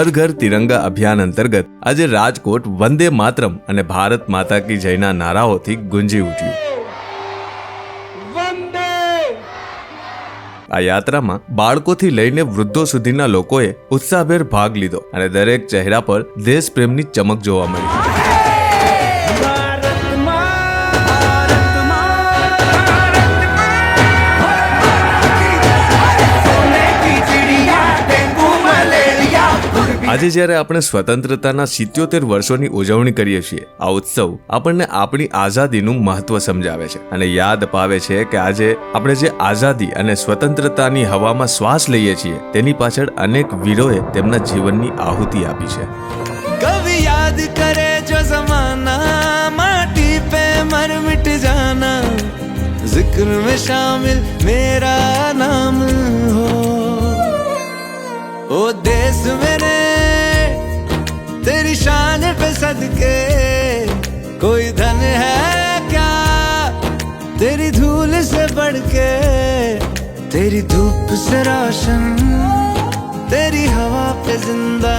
હર ઘર તિરંગા અભિયાન અંતર્ગત આજે રાજકોટ વંદે માતરમ અને ભારત માતા કી જયના નારાઓથી ગુંજી ઉઠ્યું. આ યાત્રામાં બાળકોથી લઈને વૃદ્ધો સુધીના લોકોએ ઉત્સાહભેર ભાગ લીધો અને દરેક ચહેરા પર દેશપ્રેમની ચમક જોવા મળી. આજે જ્યારે આપણે સ્વતંત્રતાના 77 વર્ષોની ઉજવણી કરીએ છીએ, આ ઉત્સવ આપણને આપણી આઝાદીનું મહત્વ સમજાવે છે અને યાદ અપાવે છે કે આજે આપણે જે આઝાદી અને સ્વતંત્રતાની હવામાં શ્વાસ લઈએ છીએ તેની પાછળ અનેક વીરોએ તેમના જીવનની આહુતિ આપી છે. कभी याद करे जो जमाना माटी पे मर मिट जाना जिक्र में शामिल मेरा नाम हो ओ देश मेरे तेरी शान पे सदके कोई धन है क्या तेरी धूल से बढ़ के तेरी धूप से रोशन तेरी हवा पे जिंदा